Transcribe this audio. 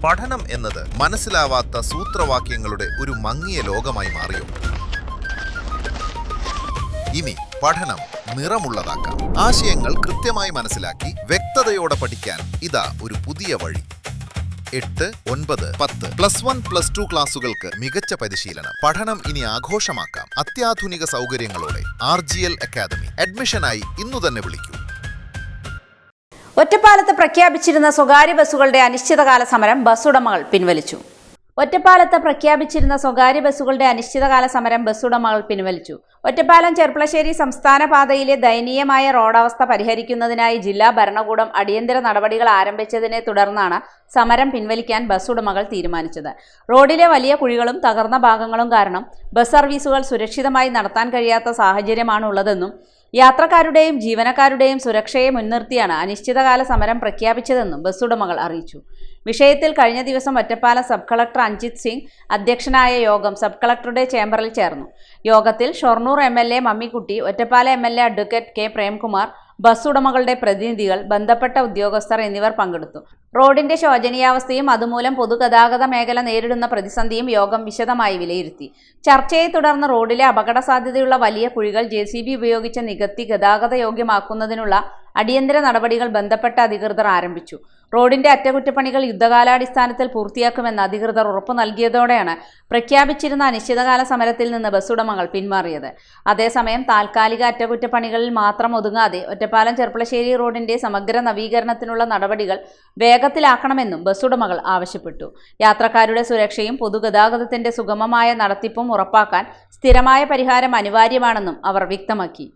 പഠനം എന്നത് മനസ്സിലാവാത്ത സൂത്രവാക്യങ്ങളുടെ ഒരു മങ്ങിയ ലോകമായി മാറിയോ? ഇനി പഠനം നിറമുള്ളതാക്കാം. ആശയങ്ങൾ കൃത്യമായി മനസ്സിലാക്കി വ്യക്തതയോടെ പഠിക്കാൻ ഇതാ ഒരു പുതിയ വഴി. 8, 9, 10 +1, +2 ക്ലാസുകൾക്ക് മികച്ച പരിശീലനം. പഠനം ഇനി ആഘോഷമാക്കാം. അത്യാധുനിക സൗകര്യങ്ങളോടെ RGL അക്കാദമി. അഡ്മിഷനായി ഇന്നു തന്നെ വിളിക്കൂ. ഒറ്റപ്പാലത്ത് പ്രഖ്യാപിച്ചിരുന്ന സ്വകാര്യ ബസ്സുകളുടെ അനിശ്ചിതകാല സമരം ബസ് ഉടമകൾ പിൻവലിച്ചു. ഒറ്റപ്പാലത്ത് പ്രഖ്യാപിച്ചിരുന്ന സ്വകാര്യ ബസ്സുകളുടെ അനിശ്ചിതകാല സമരം ബസ് ഉടമകൾ പിൻവലിച്ചു. ഒറ്റപ്പാലം ചെർപ്പളശ്ശേരി സംസ്ഥാന പാതയിലെ ദയനീയമായ റോഡവസ്ഥ പരിഹരിക്കുന്നതിനായി ജില്ലാ ഭരണകൂടം അടിയന്തര നടപടികൾ ആരംഭിച്ചതിനെ തുടർന്നാണ് സമരം പിൻവലിക്കാൻ ബസ് ഉടമകൾ തീരുമാനിച്ചത്. റോഡിലെ വലിയ കുഴികളും തകർന്ന ഭാഗങ്ങളും കാരണം ബസ് സർവീസുകൾ സുരക്ഷിതമായി നടത്താൻ കഴിയാത്ത സാഹചര്യമാണുള്ളതെന്നും യാത്രക്കാരുടെയും ജീവനക്കാരുടെയും സുരക്ഷയെ മുൻനിർത്തിയാണ് അനിശ്ചിതകാല സമരം പ്രഖ്യാപിച്ചതെന്നും ബസ് ഉടമകൾ അറിയിച്ചു. വിഷയത്തിൽ കഴിഞ്ഞ ദിവസം ഒറ്റപ്പാലം സബ് കളക്ടർ അഞ്ജിത് സിംഗ് അധ്യക്ഷനായ യോഗം സബ് കളക്ടറുടെ ചേംബറിൽ ചേർന്നു. യോഗത്തിൽ Shoranur MLA Mammikutty, Ottapalam MLA advocate K Premkumar, bus ഉടമകളുടെ പ്രതിനിധികൾ, ബന്ധപ്പെട്ട ഉദ്യോഗസ്ഥർ എന്നിവർ പങ്കെടുത്തു. റോഡിന്റെ ശോചനീയാവസ്ഥയും അതുമൂലം പൊതുഗതാഗത മേഖല നേരിടുന്ന പ്രതിസന്ധിയും യോഗം വിശദമായി വിലയിരുത്തി. ചർച്ചയെ തുടർന്ന് റോഡിലെ അപകട സാധ്യതയുള്ള വലിയ കുഴികൾ JCB ഉപയോഗിച്ച് നികത്തി ഗതാഗത യോഗ്യമാക്കുന്നതിനുള്ള അടിയന്തര നടപടികൾ ബന്ധപ്പെട്ട അധികൃതർ ആരംഭിച്ചു. റോഡിന്റെ അറ്റകുറ്റപ്പണികൾ യുദ്ധകാലാടിസ്ഥാനത്തിൽ പൂർത്തിയാക്കുമെന്ന് അധികൃതർ ഉറപ്പു നൽകിയതോടെയാണ് പ്രഖ്യാപിച്ചിരുന്ന അനിശ്ചിതകാല സമരത്തിൽ നിന്ന് ബസ് ഉടമകൾ പിന്മാറിയത്. അതേസമയം താൽക്കാലിക അറ്റകുറ്റപ്പണികളിൽ മാത്രം ഒതുങ്ങാതെ ഒറ്റപ്പാലം ചെർപ്പളശ്ശേരി റോഡിന്റെ സമഗ്ര നവീകരണത്തിനുള്ള നടപടികൾ വേഗത്തിലാക്കണമെന്നും ബസ് ഉടമകൾ ആവശ്യപ്പെട്ടു. യാത്രക്കാരുടെ സുരക്ഷയും പൊതുഗതാഗതത്തിന്റെ സുഗമമായ നടത്തിപ്പും ഉറപ്പാക്കാൻ സ്ഥിരമായ പരിഹാരം അനിവാര്യമാണെന്നും അവർ വ്യക്തമാക്കി.